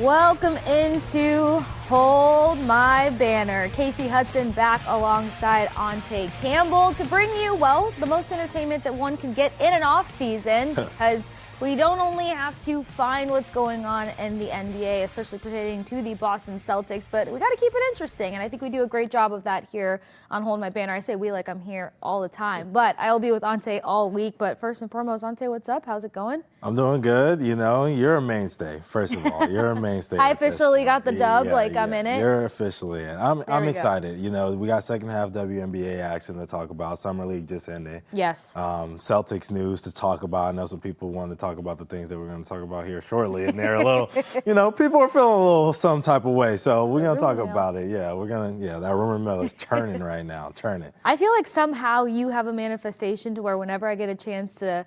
Welcome into Hold My Banner. Kasey, Hudson back alongside Ountae Campbell to bring you, well, the most entertainment that one can get in an off season because we don't only have to find what's going on in the NBA, especially pertaining to the Boston Celtics, but we got to keep it interesting, and I think we do a great job of that here on Hold My Banner. I say we like I'm here all the time, but I'll be with Ountae all week. But first and foremost, Ountae, what's up? How's it going? I'm doing good. You know, you're a mainstay, first of all. You're a mainstay. I officially got the dub, I'm in it. You're officially in. I'm excited. You know, we got second half WNBA action to talk about. Summer League just ended. Yes. Celtics news to talk about. I know some people want to talk about the things that we're going to talk about here shortly. And they're a little, you know, people are feeling a little some type of way. So we're going to talk about it. Yeah, that rumor mill is churning right now, churning. I feel like somehow you have a manifestation to where whenever I get a chance to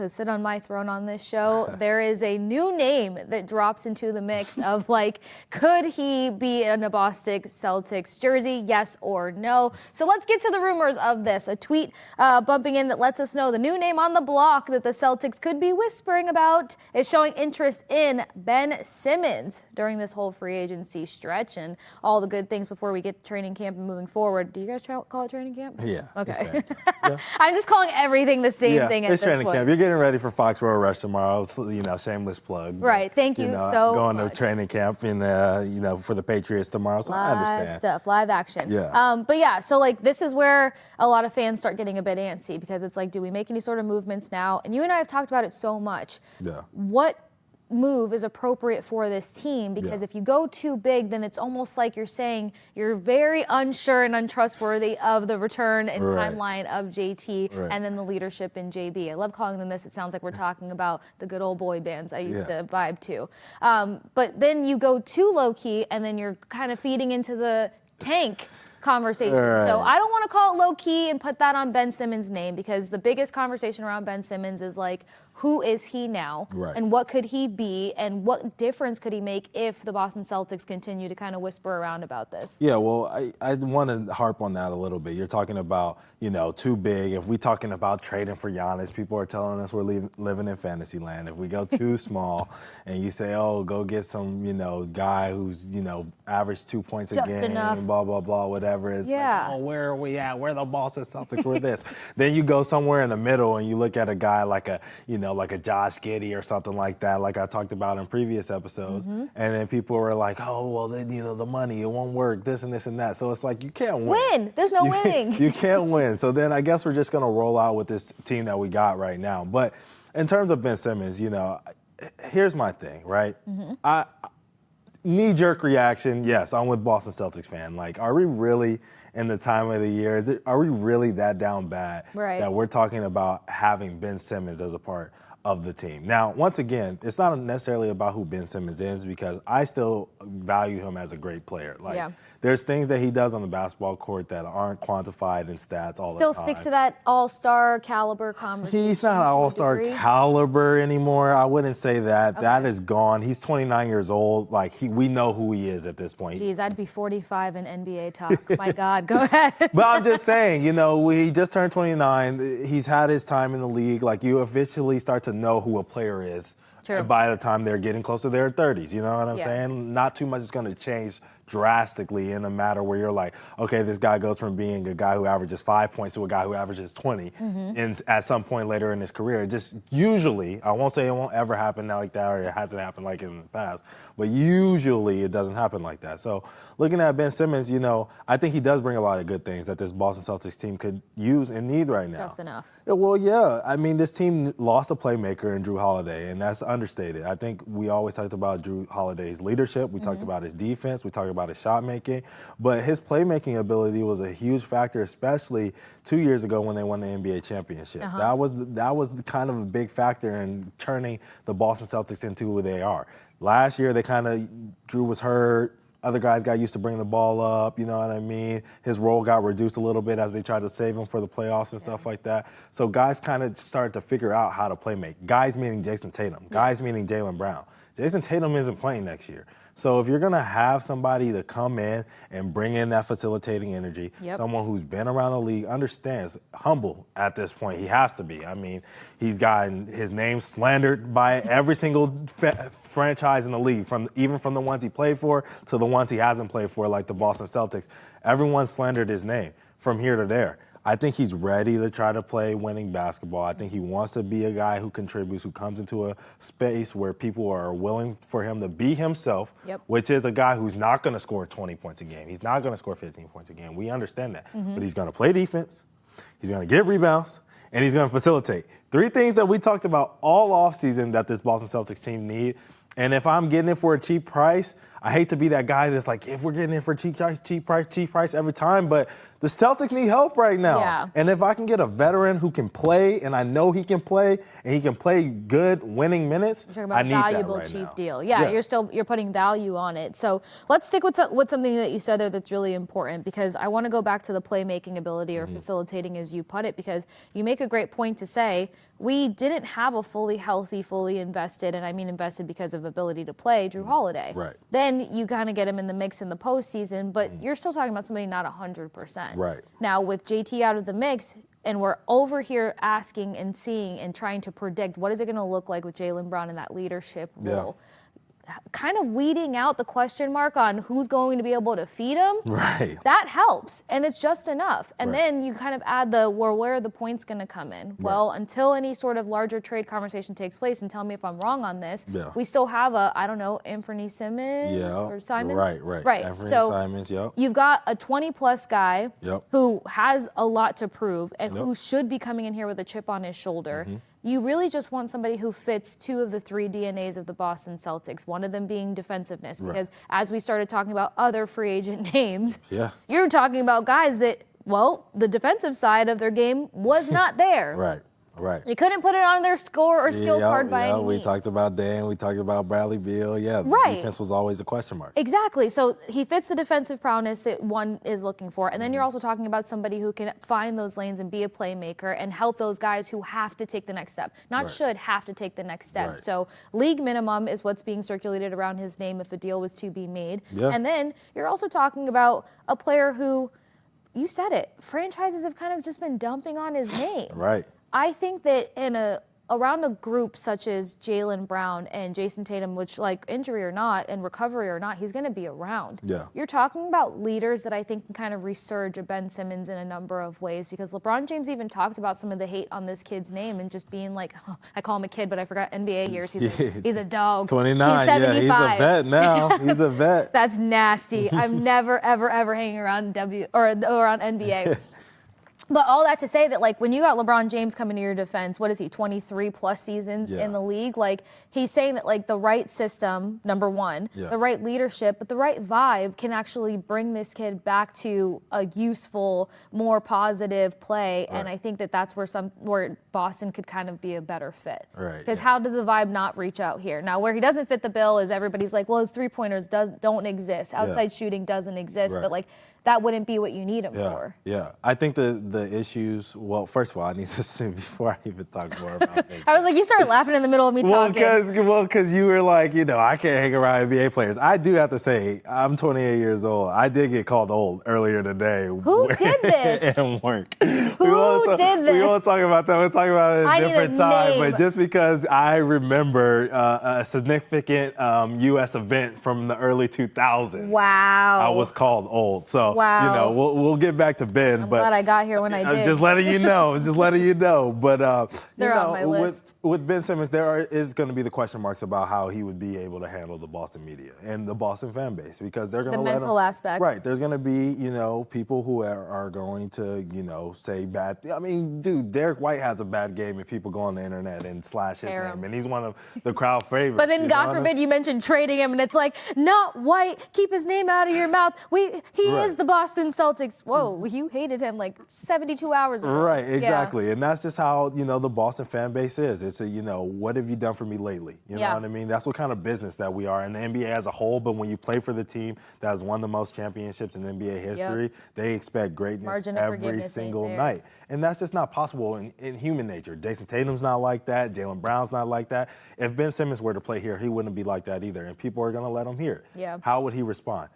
sit on my throne on this show, there is a new name that drops into the mix of like, could he be in a Boston Celtics jersey, yes or no? So let's get to the rumors of this. A tweet bumping in that lets us know the new name on the block that the Celtics could be whispering about is showing interest in Ben Simmons during this whole free agency stretch and all the good things before we get to training camp and moving forward. Do you guys call it training camp? Yeah. Okay. Yeah. I'm just calling everything the same thing at this point. It's training camp. You're getting ready for Foxborough Rush tomorrow. So, you know, shameless plug. Right. Thank you so going much. To training camp in you know, for the Patriots tomorrow. So I understand. Live stuff, live action. Yeah. But yeah, so like this is where a lot of fans start getting a bit antsy because it's like, do we make any sort of movements now? And you and I have talked about it so much. Yeah. What move is appropriate for this team? Because if you go too big, then it's almost like you're saying you're very unsure and untrustworthy of the return and timeline of JT and then the leadership in JB. I love calling them this. It sounds like we're talking about the good old boy bands I used to vibe to. But then you go too low key and then you're kind of feeding into the tank conversation. So I don't want to call it low key and put that on Ben Simmons' name because the biggest conversation around Ben Simmons is like, who is he now? And what could he be? And what difference could he make if the Boston Celtics continue to kind of whisper around about this? Yeah, well, I want to harp on that a little bit. You're talking about, you know, too big. If we're talking about trading for Giannis, people are telling us we're living in fantasy land. If we go too small and you say, oh, go get some, you know, guy who's, you know, average 2 points a game, blah, blah, blah, whatever. It's like, oh, where are we at? Where are the Boston Celtics? We're this. Then you go somewhere in the middle and you look at a guy like a, you know, like a Josh Giddey or something like that, like I talked about in previous episodes. And then people were like, oh, well, then, you know, the money, it won't work, this and this and that. So it's like, you can't win. There's no winning. You can't win. So then I guess we're just going to roll out with this team that we got right now. But in terms of Ben Simmons, you know, here's my thing, right? Knee-jerk reaction, yes, I'm with Boston Celtics fan. Like, are we really in the time of the year? Are we really that down bad that we're talking about having Ben Simmons as a part of the team? Now, once again, it's not necessarily about who Ben Simmons is because I still value him as a great player. Like, there's things that he does on the basketball court that aren't quantified in stats all the time. Still sticks to that all-star caliber conversation. He's not an all-star caliber anymore. I wouldn't say that. That is gone. He's 29 years old. Like, we know who he is at this point. Geez, I'd be 45 in NBA talk. My God, go ahead. But I'm just saying, you know, he just turned 29. He's had his time in the league. Like, you officially start to know who a player is by the time they're getting close to their 30s. You know what I'm saying? Not too much is going to change drastically in a matter where you're like, okay, this guy goes from being a guy who averages 5 points to a guy who averages 20 and at some point later in his career. Just usually, I won't say it won't ever happen like that or it hasn't happened like in the past, but usually it doesn't happen like that. So looking at Ben Simmons, you know, I think he does bring a lot of good things that this Boston Celtics team could use and need right now. Just enough. Well, yeah. I mean, this team lost a playmaker in Drew Holiday, and that's understated. I think we always talked about Drew Holiday's leadership. We talked about his defense. We talked about his shot making, but his playmaking ability was a huge factor, especially 2 years ago when they won the NBA championship. That was kind of a big factor in turning the Boston Celtics into who they are. Last year, Drew was hurt. Other guys got used to bringing the ball up, you know what I mean? His role got reduced a little bit as they tried to save him for the playoffs and stuff like that. So guys kind of started to figure out how to play make. Guys meaning Jayson Tatum. Guys meaning Jaylen Brown. Jayson Tatum isn't playing next year. So if you're going to have somebody to come in and bring in that facilitating energy, someone who's been around the league, understands, humble at this point. He has to be. I mean, he's gotten his name slandered by every single franchise in the league, even from the ones he played for to the ones he hasn't played for, like the Boston Celtics. Everyone slandered his name from here to there. I think he's ready to try to play winning basketball. I think he wants to be a guy who contributes, who comes into a space where people are willing for him to be himself, which is a guy who's not going to score 20 points a game. He's not going to score 15 points a game. We understand that. But he's going to play defense, he's going to get rebounds, and he's going to facilitate. 3 things that we talked about all offseason that this Boston Celtics team need. And if I'm getting it for a cheap price, I hate to be that guy that's like, if we're getting it for cheap price every time, but the Celtics need help right now. Yeah. And if I can get a veteran who can play, and I know he can play, and he can play good winning minutes, I need valuable that right cheap now. deal. Yeah, you're putting value on it. So let's stick with something that you said there that's really important, because I want to go back to the playmaking ability or facilitating, as you put it, because you make a great point to say we didn't have a fully healthy, fully invested, and I mean invested because of ability to play, Drew Holiday. Right. Then you kind of get him in the mix in the postseason, but you're still talking about somebody not 100%. Right. Now with JT out of the mix, and we're over here asking and seeing and trying to predict what is it going to look like with Jaylen Brown in that leadership role. Kind of weeding out the question mark on who's going to be able to feed him, that helps, and it's just enough. And then you kind of add where are the points going to come in? Well, until any sort of larger trade conversation takes place, and tell me if I'm wrong on this, we still have Anthony Simmons or Simons? Right. Anthony Simons, you've got a 20-plus guy who has a lot to prove and who should be coming in here with a chip on his shoulder. You really just want somebody who fits 2 of the 3 DNAs of the Boston Celtics, one of them being defensiveness, because as we started talking about other free agent names, you're talking about guys that, the defensive side of their game was not there. You couldn't put it on their score or skill card by any means. We talked about Dan, we talked about Bradley Beal. The defense was always a question mark. Exactly. So he fits the defensive prowess that one is looking for. And then you're also talking about somebody who can find those lanes and be a playmaker and help those guys who have to take the next step. Not should have to take the next step. So league minimum is what's being circulated around his name if a deal was to be made. And then you're also talking about a player who, you said it, franchises have kind of just been dumping on his name. I think that around a group such as Jaylen Brown and Jayson Tatum, which, like, injury or not and recovery or not, he's going to be around. You're talking about leaders that I think can kind of resurge a Ben Simmons in a number of ways, because LeBron James even talked about some of the hate on this kid's name and just being like, I call him a kid, but I forgot NBA years. He's a dog. 29. He's 75. He's a vet now. He's a vet. That's nasty. I'm never, ever, ever hanging around around NBA. But all that to say that, like, when you got LeBron James coming to your defense, what is he, 23 plus seasons in the league? Like, he's saying that, like, the right system, number one, the right leadership, but the right vibe can actually bring this kid back to a useful, more positive play. And I think that that's where Boston could kind of be a better fit. Because how did the vibe not reach out here? Now, where he doesn't fit the bill is everybody's like, well, his 3-pointers don't exist. Outside shooting doesn't exist. But, like, that wouldn't be what you need him for. I think the issues, well, first of all, I need to say before I even talk more about this. I was like, you started laughing in the middle of me talking. Because you were like, I can't hang around NBA players. I do have to say, I'm 28 years old. I did get called old earlier today. Who did this? And work. Who did this? We won't talk about that. We'll talk about it at a different time. But just because I remember a significant U.S. event from the early 2000s. Wow. I was called old. So, we'll get back to Ben. I'm glad I got here when I did. Just letting you know. But, they're on my list. With Ben Simmons, is going to be the question marks about how he would be able to handle the Boston media and the Boston fan base, because they're going to let him. The mental aspect. Right. There's going to be, people who are going to, say bad. I mean, dude, Derek White has a bad game and people go on the internet and slash his name. And he's one of the crowd favorites. But then, God forbid, you mentioned trading him and it's like, not White. Keep his name out of your mouth. He is the Boston Celtics. Whoa, you hated him like 72 hours ago. Right, exactly. And that's just how, the Boston fan base is. It's what have you done for me lately? You know what I mean? That's what kind of business that we are in the NBA as a whole. But when you play for the team that has won the most championships in NBA history, they expect greatness every single night. And that's just not possible in human nature. Jayson Tatum's not like that. Jaylen Brown's not like that. If Ben Simmons were to play here, he wouldn't be like that either. And people are going to let him hear it. How would he respond?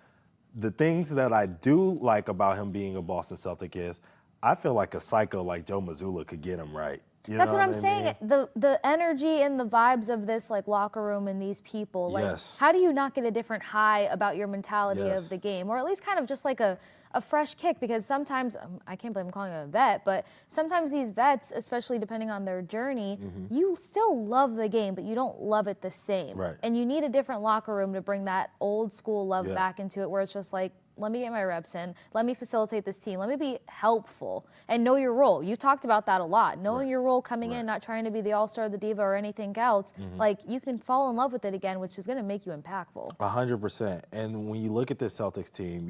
The things that I do like about him being a Boston Celtic is I feel like a psycho like Joe Mazzulla could get him right. That's what I'm saying. The energy and the vibes of this like locker room and these people, like how do you not get a different high about your mentality of the game, or at least kind of just like a fresh kick? Because sometimes, I can't believe I'm calling him a vet, but sometimes these vets, especially depending on their journey, you still love the game, but you don't love it the same. Right. And you need a different locker room to bring that old school love back into it, where it's just like, let me get my reps in. Let me facilitate this team. Let me be helpful and know your role. You talked about that a lot. Knowing your role coming in, not trying to be the all-star, the diva, or anything else. Like, you can fall in love with it again, which is going to make you impactful. 100%. And when you look at this Celtics team,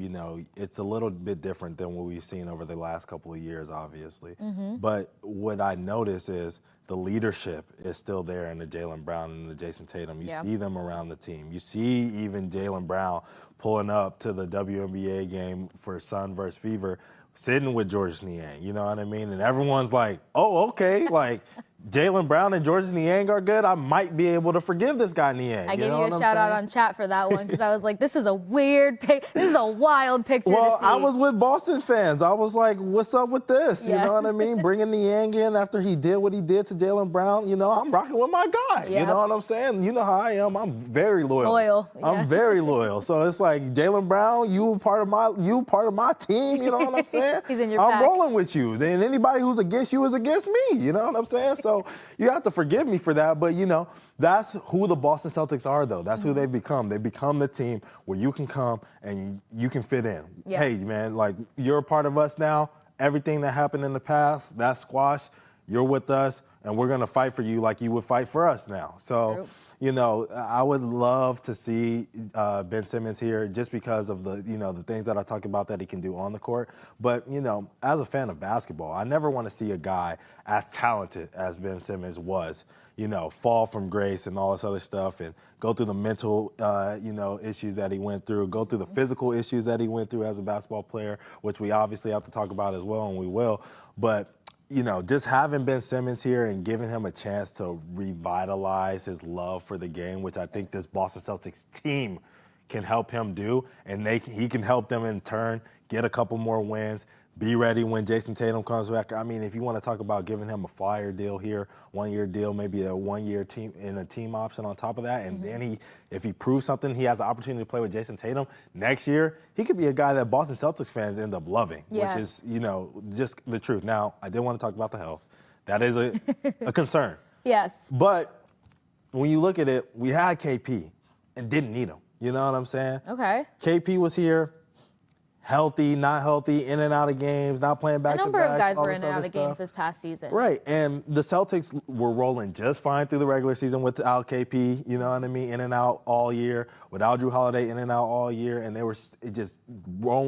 it's a little bit different than what we've seen over the last couple of years, obviously. But what I notice is the leadership is still there in the Jaylen Brown and the Jayson Tatum. You see them around the team. You see even Jaylen Brown pulling up to the WNBA game for Sun versus Fever, sitting with Georges Niang, you know what I mean? And everyone's like, oh, okay, like Jaylen Brown and Georges Niang are good. I might be able to forgive this guy Niang. I gave you a shout out on chat for that one because I was like, this is a weird pic. This is a wild picture to see. Well, I was with Boston fans. I was like, what's up with this? You know what I mean? Bringing Niang in after he did what he did to Jaylen Brown. I'm rocking with my guy. You know what I'm saying? You know how I am. I'm very loyal. I'm very loyal. So it's like, Jaylen Brown, you part of my team. You know what I'm saying? He's in your I'm pack. rolling with you. Then anybody who's against you is against me. You know what I'm saying? So you have to forgive me for that. But, that's who the Boston Celtics are, though. That's who they've become. They become the team where you can come and you can fit in. Hey, man, like, you're a part of us now. Everything that happened in the past, that's squashed. You're with us, and we're going to fight for you like you would fight for us now. So, I would love to see Ben Simmons here just because of the things that I talked about that he can do on the court. But, as a fan of basketball, I never want to see a guy as talented as Ben Simmons was, fall from grace and all this other stuff and go through the mental, issues that he went through, go through the physical issues that he went through as a basketball player, which we obviously have to talk about as well, and we will. But just having Ben Simmons here and giving him a chance to revitalize his love for the game, which I think this Boston Celtics team can help him do, and he can help them in turn get a couple more wins, be ready when Jayson Tatum comes back. I mean, if you want to talk about giving him a flyer deal here, 1-year deal, maybe a 1-year team option on top of that, and then if he proves something, he has the opportunity to play with Jayson Tatum next year, he could be a guy that Boston Celtics fans end up loving, which is, just the truth. Now, I did want to talk about the health. That is a concern. Yes. But when you look at it, we had KP and didn't need him. You know what I'm saying? Okay. KP was here. Healthy, not healthy, in and out of games, not playing back-to-back. A number of guys were in and out of games this past season. Right, and the Celtics were rolling just fine through the regular season without KP, you know what I mean, in and out all year, without Drew Holiday in and out all year, and they were just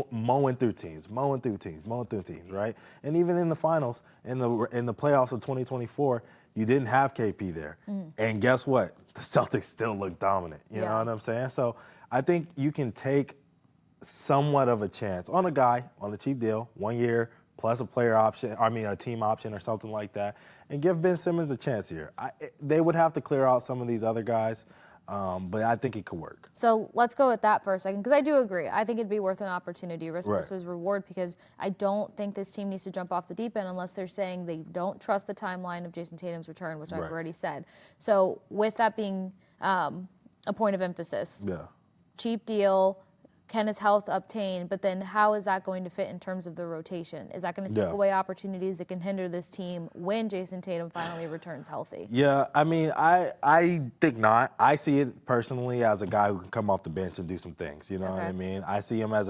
mowing through teams, right? And even in the finals, in the playoffs of 2024, you didn't have KP there. And guess what? The Celtics still look dominant, you know what I'm saying? So I think you can take somewhat of a chance on a guy on a cheap deal, 1 year plus a a team option or something like that, and give Ben Simmons a chance here. They would have to clear out some of these other guys, but I think it could work. So let's go with that for a second, because I do agree. I think it'd be worth an opportunity, risk versus reward, because I don't think this team needs to jump off the deep end unless they're saying they don't trust the timeline of Jayson Tatum's return, which I've already said. So with that being a point of emphasis, cheap deal, can his health obtain, but then how is that going to fit in terms of the rotation? Is that going to take away opportunities that can hinder this team when Jayson Tatum finally returns healthy? Yeah, I mean, I think not. I see it personally as a guy who can come off the bench and do some things. You know what I mean? I see him as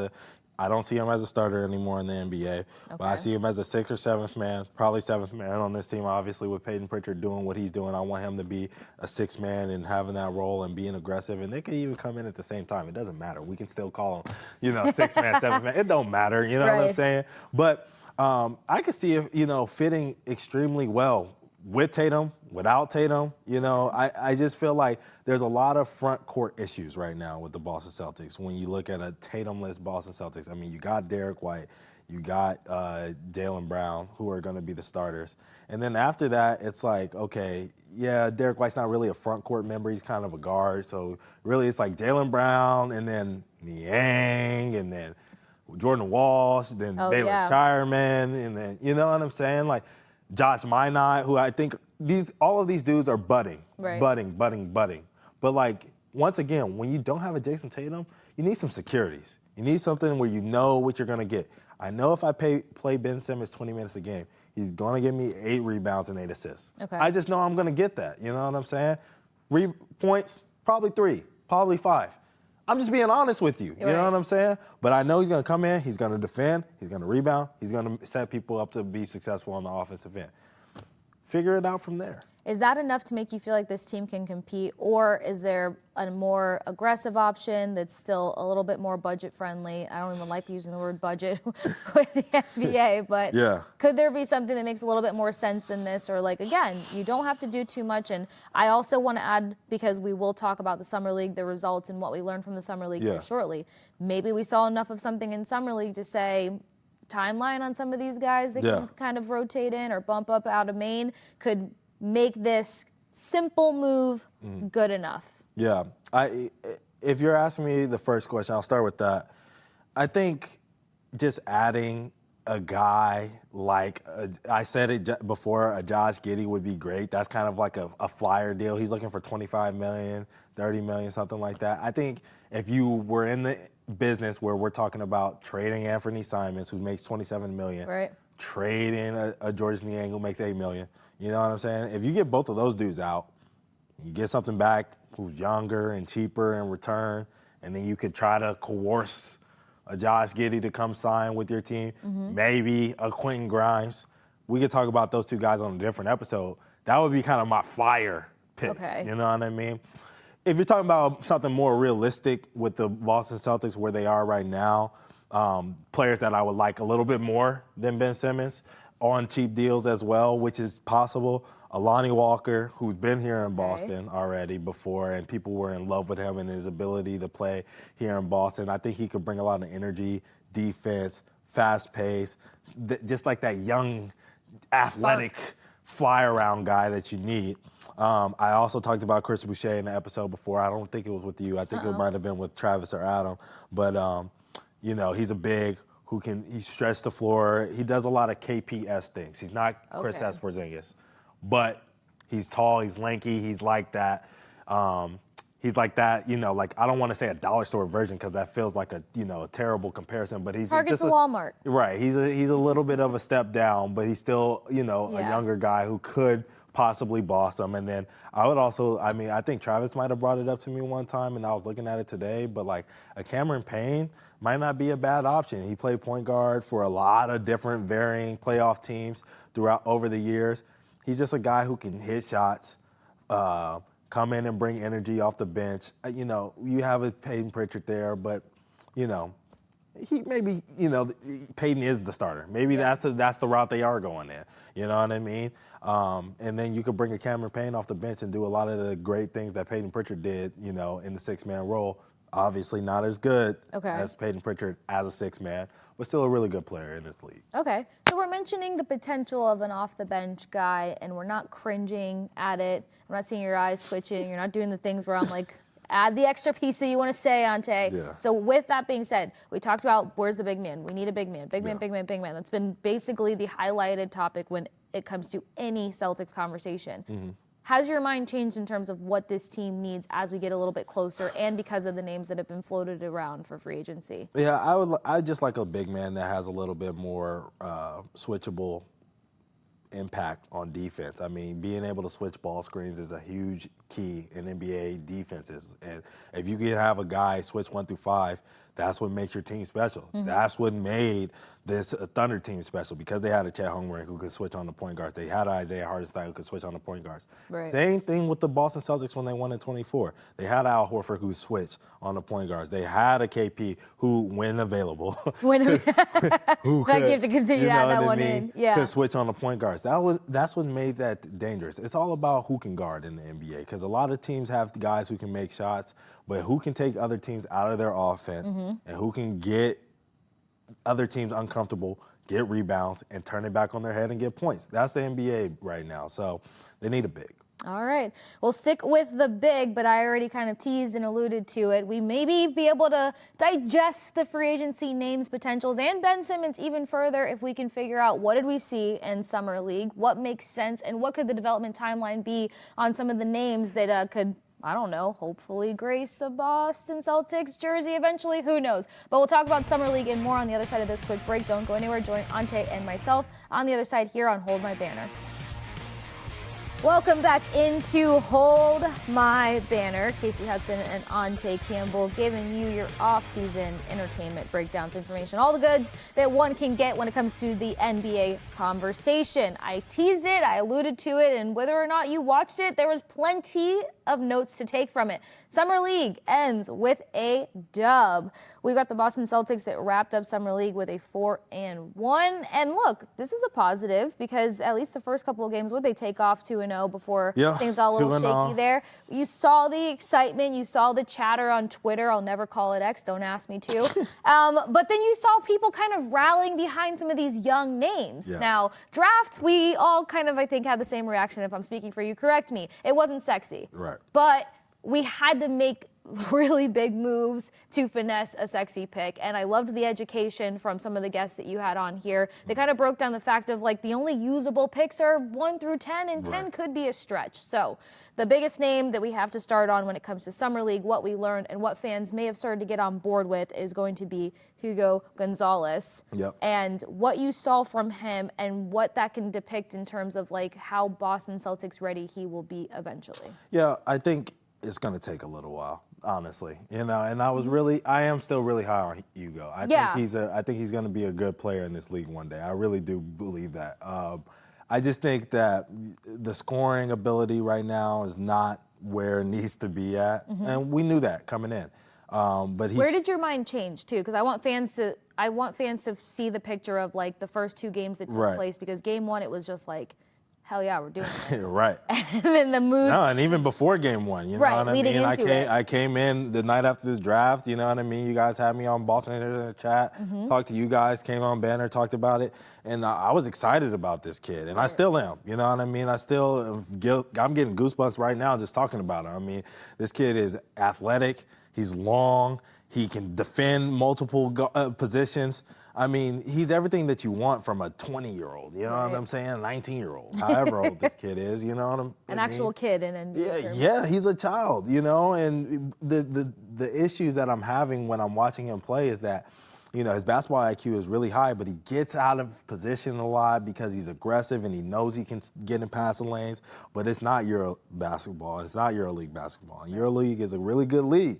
I don't see him as a starter anymore in the NBA, but I see him as a 6th or 7th man, probably 7th man on this team. Obviously, with Peyton Pritchard doing what he's doing, I want him to be a 6th man and having that role and being aggressive. And they could even come in at the same time. It doesn't matter. We can still call him, 6th man, 7th man. It don't matter. You know what I'm saying? But I could see it, fitting extremely well with Tatum, without Tatum. I just feel like there's a lot of front court issues right now with the Boston Celtics. When you look at a Tatum-less Boston Celtics, I mean, you got Derek White, you got Jaylen Brown, who are going to be the starters. And then after that, it's like, okay, yeah, Derek White's not really a front court member. He's kind of a guard. So really it's like Jaylen Brown and then Niang and then Jordan Walsh, then Baylor Shireman, and then, you know what I'm saying? Like Josh Minot, who I think all of these dudes are budding. But like, once again, when you don't have a Jayson Tatum, you need some securities. You need something where you know what you're going to get. I know if I play Ben Simmons 20 minutes a game, he's going to give me 8 rebounds and 8 assists. I just know I'm going to get that. You know what I'm saying? Points, probably 3, probably 5. I'm just being honest with you. You know what I'm saying? But I know he's going to come in, he's going to defend, he's going to rebound, he's going to set people up to be successful on the offensive end. Figure it out from there. Is that enough to make you feel like this team can compete, or is there a more aggressive option that's still a little bit more budget friendly? I don't even like using the word budget with the NBA, but could there be something that makes a little bit more sense than this? Or like, again, you don't have to do too much. And I also want to add, because we will talk about the Summer League, the results and what we learned from the Summer League here shortly. Maybe we saw enough of something in Summer League to say, timeline on some of these guys that can kind of rotate in or bump up out of Maine could make this simple move good enough. Yeah. If you're asking me the first question, I'll start with that. I think just adding a guy like, I said it before, a Josh Giddey would be great. That's kind of like a flyer deal. He's looking for $25 million, $30 million, something like that. I think if you were in the business where we're talking about trading Anthony Simons, who makes $27 million, trading a George Niang, who makes $8 million, you know what I'm saying? If you get both of those dudes out, you get something back who's younger and cheaper in return, and then you could try to coerce a Josh Giddey to come sign with your team, maybe a Quentin Grimes. We could talk about those two guys on a different episode. That would be kind of my flyer picks, you know what I mean? If you're talking about something more realistic with the Boston Celtics where they are right now, players that I would like a little bit more than Ben Simmons on cheap deals as well, which is possible. Lonnie Walker, who's been here in Boston already before, and people were in love with him and his ability to play here in Boston. I think he could bring a lot of energy, defense, fast pace, just like that young, athletic, fly-around guy that you need. I also talked about Chris Boucher in the episode before. I don't think it was with you. I think it might have been with Travis or Adam. But, he's a big who he stretch the floor. He does a lot of KPS things. He's not Chris Porzingis. But he's tall, he's lanky, he's like that. I don't want to say a dollar store version because that feels like a terrible comparison. But he's Target to Walmart. Right. He's a little bit of a step down, but he's still, a younger guy who could possibly boss him. And then I think Travis might have brought it up to me one time, and I was looking at it today. But like a Cameron Payne might not be a bad option. He played point guard for a lot of different varying playoff teams over the years. He's just a guy who can hit shots, come in and bring energy off the bench. You have a Peyton Pritchard there, but, Peyton is the starter. Maybe that's the route they are going in. You know what I mean? And then you could bring a Cameron Payne off the bench and do a lot of the great things that Peyton Pritchard did, in the 6-man role. Obviously not as good as Peyton Pritchard as a 6-man, but still a really good player in this league. Okay, so we're mentioning the potential of an off-the-bench guy, and we're not cringing at it. I'm not seeing your eyes twitching. You're not doing the things where I'm like, add the extra piece that you want to say, Ountae. Yeah. So with that being said, we talked about where's the big man. We need a big man, big man, big man, big man. That's been basically the highlighted topic when it comes to any Celtics conversation. Has your mind changed in terms of what this team needs as we get a little bit closer and because of the names that have been floated around for free agency? Yeah, I just like a big man that has a little bit more switchable impact on defense. I mean, being able to switch ball screens is a huge key in NBA defenses. And if you can have a guy switch 1 through 5, that's what makes your team special. That's what made this Thunder team special, because they had a Chet Holmgren who could switch on the point guards. They had Isaiah Hartenstein who could switch on the point guards. Right. Same thing with the Boston Celtics when they won in 24. They had Al Horford who switched on the point guards. They had a KP who, when available, who could, you have to continue to add that one in. Yeah. Could switch on the point guards. That's what made that dangerous. It's all about who can guard in the NBA, because a lot of teams have guys who can make shots, but who can take other teams out of their offense and who can get other teams uncomfortable, get rebounds, and turn it back on their head and get points. That's the NBA right now. So they need a big. All right. Well, stick with the big, but I already kind of teased and alluded to it. We maybe be able to digest the free agency names, potentials, and Ben Simmons even further if we can figure out what did we see in Summer League, what makes sense, and what could the development timeline be on some of the names that could, I don't know, hopefully grace a Boston Celtics jersey eventually. Who knows? But we'll talk about Summer League and more on the other side of this quick break. Don't go anywhere. Join Ountae and myself on the other side here on Hold My Banner. Welcome back into Hold My Banner. Kasey, Hudson, and Ountae Campbell giving you your off-season entertainment breakdowns, information, all the goods that one can get when it comes to the NBA conversation. I teased it, I alluded to it, and whether or not you watched it, there was plenty of notes to take from it. Summer League ends with a dub. We got the Boston Celtics that wrapped up Summer League with a 4-1. And look, this is a positive because at least the first couple of games, would they take off 2-0 before things got a little shaky there? You saw the excitement, you saw the chatter on Twitter. I'll never call it X, don't ask me to. But then you saw people kind of rallying behind some of these young names. Yeah. Now, draft, we all kind of, I think, had the same reaction. If I'm speaking for you, correct me. It wasn't sexy. Right. But we had to make really big moves to finesse a sexy pick. And I loved the education from some of the guests that you had on here. They kind of broke down the fact of like the only usable picks are 1 through 10, and 10 could be a stretch. So the biggest name that we have to start on when it comes to Summer League, what we learned and what fans may have started to get on board with, is going to be Hugo Gonzalez. Yep. And what you saw from him and what that can depict in terms of like how Boston Celtics ready he will be eventually. Yeah, I think it's going to take a little while, honestly. You know, and I am still really high on Hugo. I think he's going to be a good player in this league one day. I really do believe that. I just think that the scoring ability right now is not where it needs to be at, and we knew that coming in. But where did your mind change too? Because I want fans to see the picture of like the first 2 games that took place. Because game 1, it was just like, hell yeah, we're doing this. Right. And then the mood. No, and even before game 1, you know what I mean? I came in the night after the draft, you know what I mean? You guys had me on Boston Internet Chat, talked to you guys, came on Banner, talked about it, and I was excited about this kid, and I still am, you know what I mean? I'm getting goosebumps right now just talking about him. I mean, this kid is athletic, he's long, he can defend multiple positions. I mean, he's everything that you want from a 20-year-old, you know what I'm saying? A 19-year-old, however old this kid is, you know what I mean? An actual kid in NBA terms. Yeah, he's a child, you know, and the issues that I'm having when I'm watching him play is that, you know, his basketball IQ is really high, but he gets out of position a lot because he's aggressive and he knows he can get in passing lanes, but it's not Euro basketball, it's not EuroLeague basketball. And EuroLeague is a really good league.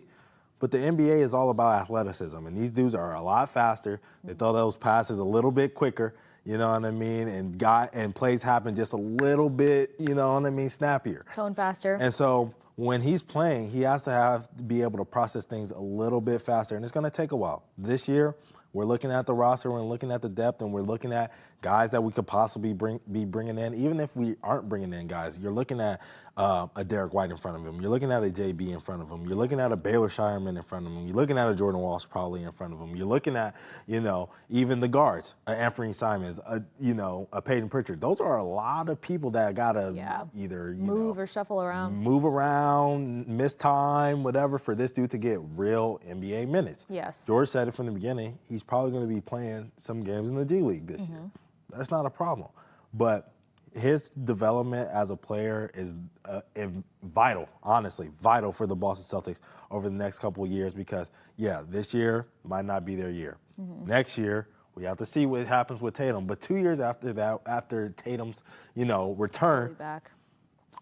But the NBA is all about athleticism, and these dudes are a lot faster. They throw those passes a little bit quicker, you know what I mean? And plays happen just a little bit, you know what I mean, snappier. Tone faster. And so when he's playing, he has to be able to process things a little bit faster, and it's going to take a while. This year, we're looking at the roster, we're looking at the depth, and we're looking at guys that we could possibly be bringing in. Even if we aren't bringing in guys, you're looking at a Derek White in front of him. You're looking at a JB in front of him. You're looking at a Baylor Shireman in front of him. You're looking at a Jordan Walsh probably in front of him. You're looking at, you know, even the guards, Anthony Simons, you know, a Peyton Pritchard. Those are a lot of people that got to either move or shuffle around. Move around, miss time, whatever, for this dude to get real NBA minutes. Yes. George said it from the beginning. He's probably going to be playing some games in the G League this year. That's not a problem. But his development as a player is vital, honestly, vital for the Boston Celtics over the next couple of years because, this year might not be their year. Next year, We have to see what happens with Tatum. But 2 years after that, after Tatum's, return,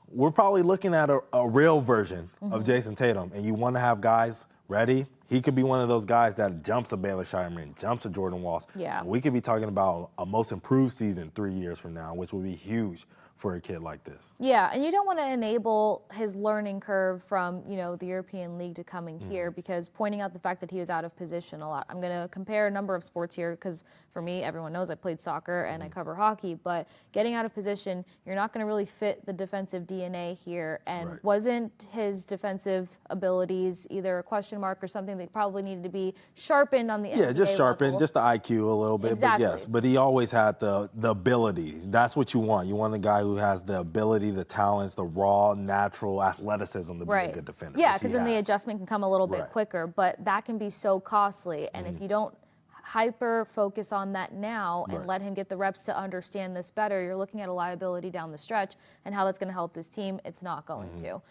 we're probably looking at a real version of Jayson Tatum. And you want to have guys ready. He could be one of those guys that jumps a Baylor Shireman, jumps a Jordan Walsh. Yeah. And we could be talking about a most improved season 3 years from now, which would be huge for a kid like this. Yeah, and you don't want to enable his learning curve from, the European League to coming here, because pointing out the fact that he was out of position a lot. I'm going to compare a number of sports here because for me, everyone knows I played soccer and I cover hockey, but getting out of position, you're not going to really fit the defensive DNA here. And wasn't his defensive abilities either a question mark or something that probably needed to be sharpened on the NBA just sharpened, level? just the IQ a little bit. Exactly. But yes, but he always had the ability. That's what you want. You want a guy who has the ability, the talents, the raw, natural athleticism to be a good defender. Yeah, because then the adjustment can come a little bit quicker, but that can be so costly. And if you don't hyper focus on that now and let him get the reps to understand this better, you're looking at a liability down the stretch, and how that's going to help this team, it's not going to.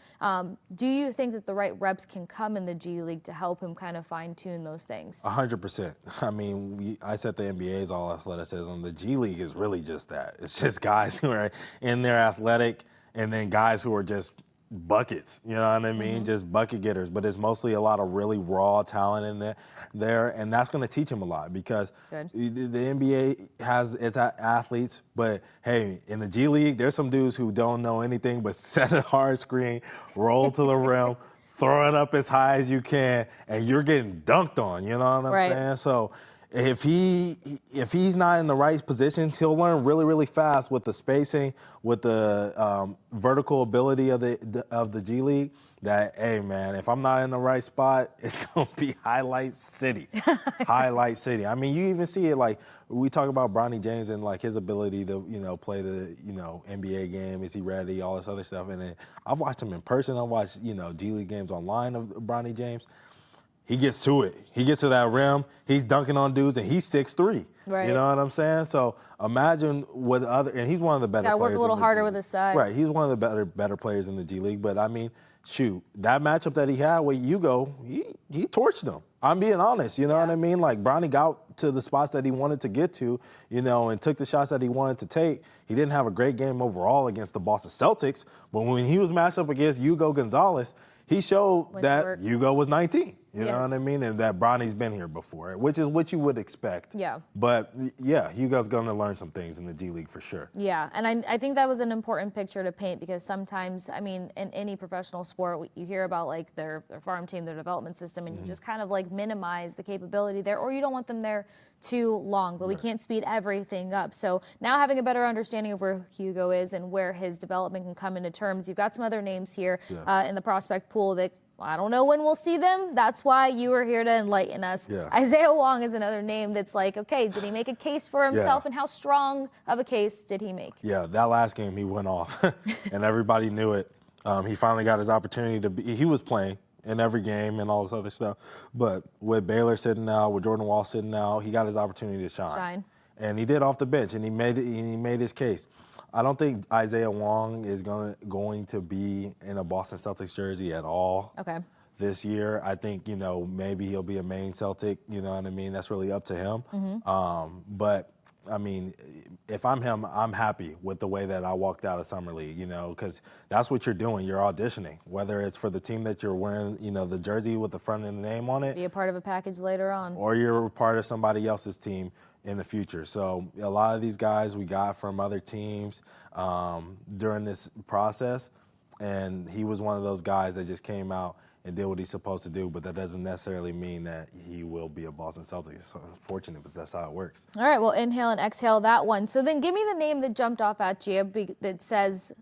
Do you think that the right reps can come in the G League to help him kind of fine tune those things? 100%. I mean, I said the NBA is all athleticism. The G League is really just that. It's just guys who are in there athletic, and then guys who are just buckets, you know what I mean? Just bucket getters. But it's mostly a lot of really raw talent in there, and that's going to teach him a lot, because the NBA has its athletes, but hey, in the G League, there's some dudes who don't know anything but set a hard screen, roll to the rim, throw it up as high as you can, and you're getting dunked on, you know what I'm saying? So if he's not in the right positions, he'll learn really, really fast with the spacing, with the vertical ability of the G League. That, hey man, if I'm not in the right spot, it's gonna be highlight city, highlight city. I mean, you even see it like we talk about Bronny James and like his ability to play the NBA game. Is he ready? All this other stuff. And then I've watched him in person. I've watched G League games online of Bronny James. He gets to it. He gets to that rim. He's dunking on dudes, and he's 6'3". Right. You know what I'm saying? So imagine what and he's one of the better players. Got to work a little harder with his size. Right. He's one of the better players in the G League. But I mean, shoot, that matchup that he had with Hugo, he torched him. I'm being honest. You know what I mean? Like, Bronny got to the spots that he wanted to get to, and took the shots that he wanted to take. He didn't have a great game overall against the Boston Celtics, but when he was matched up against Hugo Gonzalez, he showed that Hugo was 19. You know what I mean? And that Bronny's been here before, which is what you would expect. Yeah. But, yeah, Hugo's going to learn some things in the G League for sure. Yeah, and I think that was an important picture to paint, because sometimes, I mean, in any professional sport, you hear about, like, their farm team, their development system, and you just kind of, like, minimize the capability there, or you don't want them there too long, but we can't speed everything up. So now having a better understanding of where Hugo is and where his development can come into terms, you've got some other names here in the prospect pool that I don't know when we'll see them. That's why you are here to enlighten us. Isaiah Wong is another name that's like, okay, did he make a case for himself, and how strong of a case did he make? Yeah, that last game he went off, and everybody knew it. He finally got his opportunity to be. He was playing in every game and all this other stuff, but with Baylor sitting out, with Jordan Walsh sitting out, he got his opportunity to shine. And he did off the bench, and he made it. And he made his case. I don't think Isaiah Wong is going to be in a Boston Celtics jersey at all this year. I think, maybe he'll be a Maine Celtic, you know what I mean? That's really up to him. But, I mean, if I'm him, I'm happy with the way that I walked out of Summer League, because that's what you're doing. You're auditioning, whether it's for the team that you're wearing, the jersey with the front of the name on it. Be a part of a package later on. Or you're a part of somebody else's team in the future. So a lot of these guys we got from other teams during this process, and he was one of those guys that just came out and did what he's supposed to do, but that doesn't necessarily mean that he will be a Boston Celtic. It's unfortunate, but that's how it works. All right, well, inhale and exhale that one. So then give me the name that jumped off at you that says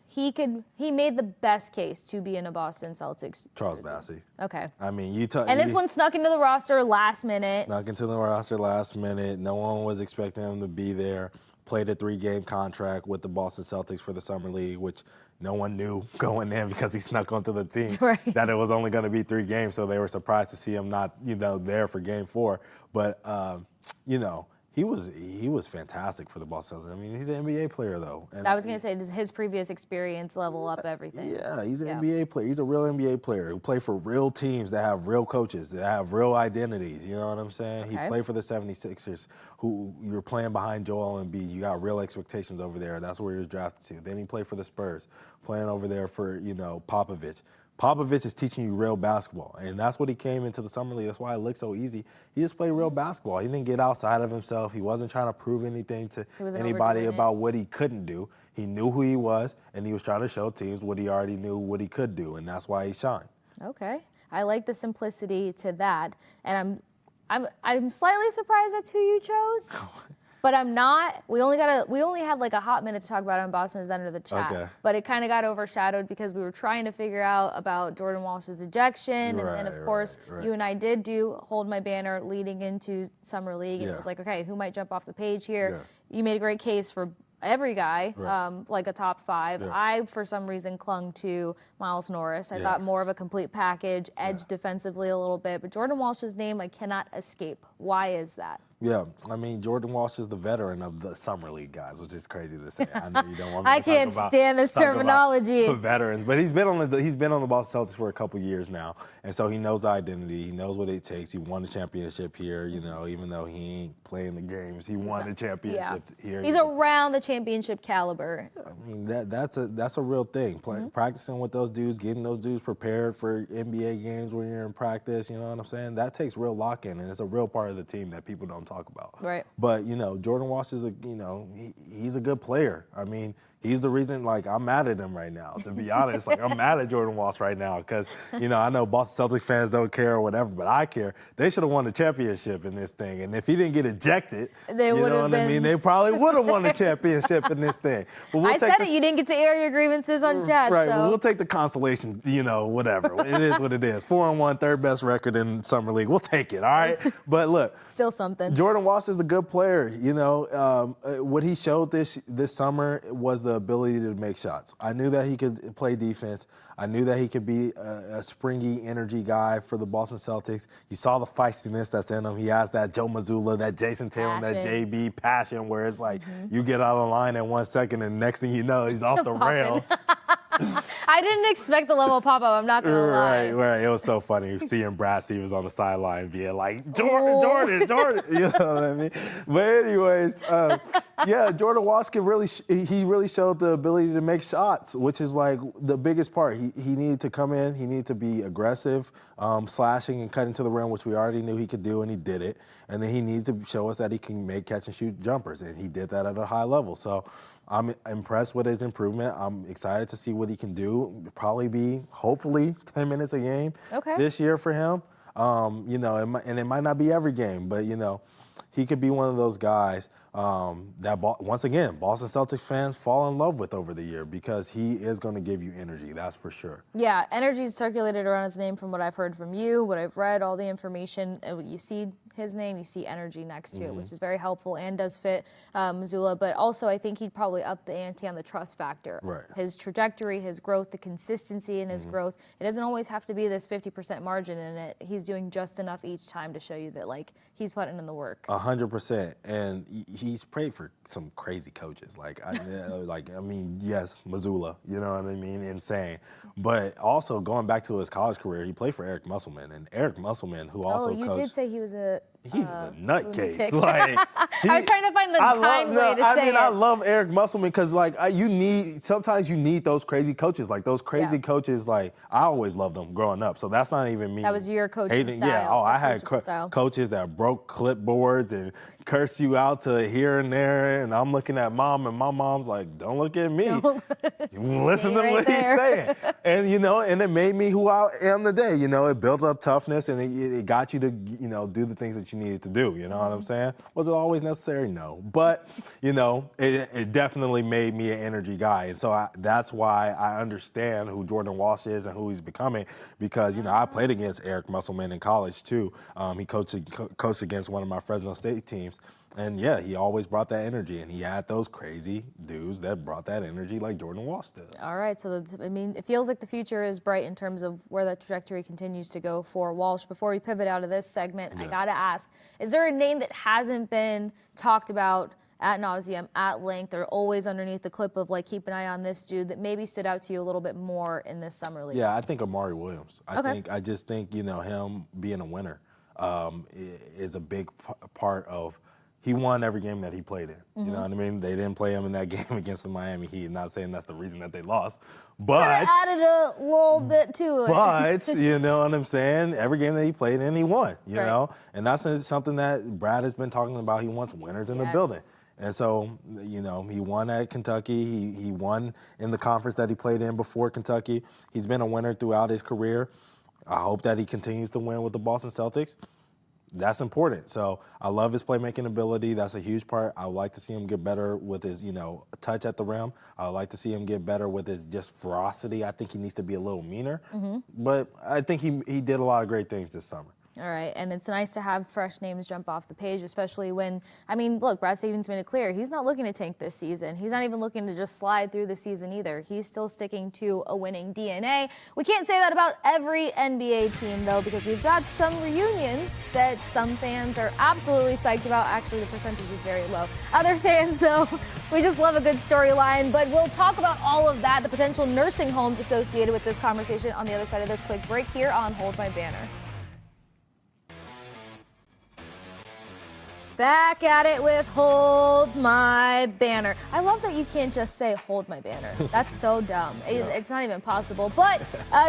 he made the best case to be in a Boston Celtics. Charles Bassey. Okay. I mean, and this one snuck into the roster last minute. Snuck into the roster last minute. No one was expecting him to be there. Played a 3-game contract with the Boston Celtics for the Summer League, which no one knew going in because he snuck onto the team that it was only going to be 3 games. So they were surprised to see him not, there for Game 4. But, He was fantastic for the Boston Celtics. I mean, he's an NBA player, though. And I was going to say, does his previous experience level up everything? Yeah, he's an NBA player. He's a real NBA player who played for real teams that have real coaches, that have real identities. You know what I'm saying? Okay. He played for the 76ers, who you're playing behind Joel Embiid. You got real expectations over there. That's where he was drafted to. Then he played for the Spurs, playing over there for, Popovich. Popovich is teaching you real basketball, and that's what he came into the Summer League. That's why it looked so easy. He just played real basketball. He didn't get outside of himself. He wasn't trying to prove anything to anybody about what he couldn't do. He knew who he was, and he was trying to show teams what he already knew, what he could do, and that's why he shined. Okay, I like the simplicity to that, and I'm slightly surprised that's who you chose. But I'm not. We only had like a hot minute to talk about it on Boston is Under the chat. Okay. But it kind of got overshadowed because we were trying to figure out about Jordan Walsh's ejection. Right, and then, of course, you and I did Hold My Banner leading into Summer League. And it was like, okay, who might jump off the page here? Yeah. You made a great case for every guy, like a top 5. Yeah. I, for some reason, clung to Miles Norris. I thought more of a complete package, edge defensively a little bit. But Jordan Walsh's name I cannot escape. Why is that? Yeah, I mean, Jordan Walsh is the veteran of the Summer League guys, which is crazy to say. I know you don't want me I can't stand this terminology. Veterans, but he's been on the Boston Celtics for a couple years now, and so he knows the identity. He knows what it takes. He won the championship here, even though he ain't playing the games, he won the championship here. He's around the championship caliber. I mean, that's a real thing. Practicing with those dudes, getting those dudes prepared for NBA games when you're in practice. You know what I'm saying? That takes real lock-in, and it's a real part of the team that people don't talk about. Right. But, Jordan Walsh is he's a good player. I mean, he's the reason, I'm mad at him right now, to be honest. I'm mad at Jordan Walsh right now because, I know Boston Celtics fans don't care or whatever, but I care. They should have won the championship in this thing. And if he didn't get ejected, they would have been. I mean? They probably would have won the championship in this thing. But I said it. You didn't get to air your grievances on chat. Right. So. Well, we'll take the consolation, whatever. It is what it is. 4-1, third best record in Summer League. We'll take it, all right? But look. Still something. Jordan Walsh is a good player. What he showed this summer was the ability to make shots. I knew that he could play defense. I knew that he could be a springy energy guy for the Boston Celtics. You saw the feistiness that's in him. He has that Joe Mazzulla, that Jayson Tatum, that JB passion where it's like you get out of line in 1 second and next thing you know, he's off the rails. I didn't expect the level of pop-up, I'm not going to lie. Right. It was so funny seeing Brad Stevens on the sideline being like, Jordan. You know what I mean? But anyways, Jordan Walsh he really showed the ability to make shots, which is like the biggest part. He needed to come in. He needed to be aggressive, slashing and cutting to the rim, which we already knew he could do, and he did it. And then he needed to show us that he can make catch-and-shoot jumpers, and he did that at a high level. So I'm impressed with his improvement. I'm excited to see what he can do. Probably be, hopefully, 10 minutes a game this year for him. And it might not be every game, but, he could be one of those guys that, once again, Boston Celtics fans fall in love with over the year because he is going to give you energy, that's for sure. Yeah, energy is circulated around his name from what I've heard from you, what I've read, all the information. You see his name, you see energy next to it, which is very helpful and does fit Mazzulla. But also, I think he'd probably up the ante on the trust factor. Right. His trajectory, his growth, the consistency in his growth. It doesn't always have to be this 50% margin in it. He's doing just enough each time to show you that, he's putting in the work. 100%. And he's prayed for some crazy coaches. Yes, Mazzulla, you know what I mean? Insane. But also, going back to his college career, he played for Eric Musselman. And Eric Musselman, who also coached. Oh, you did say he was a nutcase. I was trying to find the kind way to say it. I love Eric Musselman because, sometimes you need those crazy coaches. Those crazy coaches, I always loved them growing up. So that's not even me. That was your coaching style. Yeah, I had coaches that broke clipboards and curse you out to here and there, and I'm looking at mom, and my mom's like, don't look at me. Listen to what he's saying. And, and it made me who I am today. It built up toughness, and it got you to, do the things that you needed to do. You know what I'm saying? Was it always necessary? No. But, it definitely made me an energy guy. And so that's why I understand who Jordan Walsh is and who he's becoming because, I played against Eric Musselman in college, too. He coached against one of my Fresno State teams. And yeah, he always brought that energy, and he had those crazy dudes that brought that energy like Jordan Walsh did. All right, so it feels like the future is bright in terms of where that trajectory continues to go for Walsh. Before we pivot out of this segment, I got to ask, is there a name that hasn't been talked about ad nauseum, at length, or always underneath the clip of like, keep an eye on this dude, that maybe stood out to you a little bit more in this summer league? Yeah, I think Amari Williams. I just think, him being a winner is a big part of. He won every game that he played in. You know what I mean? They didn't play him in that game against the Miami Heat. Not saying that's the reason that they lost, but added a little bit to it. But you know what I'm saying? Every game that he played in, he won. You know, and that's something that Brad has been talking about. He wants winners in the building. And so, he won at Kentucky. He won in the conference that he played in before Kentucky. He's been a winner throughout his career. I hope that he continues to win with the Boston Celtics. That's important. So I love his playmaking ability. That's a huge part. I would like to see him get better with his, touch at the rim. I would like to see him get better with his just ferocity. I think he needs to be a little meaner. But I think he did a lot of great things this summer. All right, and it's nice to have fresh names jump off the page, especially when, look, Brad Stevens made it clear, he's not looking to tank this season. He's not even looking to just slide through the season either. He's still sticking to a winning DNA. We can't say that about every NBA team, though, because we've got some reunions that some fans are absolutely psyched about. Actually, the percentage is very low. Other fans, though, we just love a good storyline. But we'll talk about all of that, the potential nursing homes associated with this conversation on the other side of this quick break here on Hold My Banner. Back at it with Hold My Banner. I love that you can't just say Hold My Banner. That's so dumb. It's not even possible. But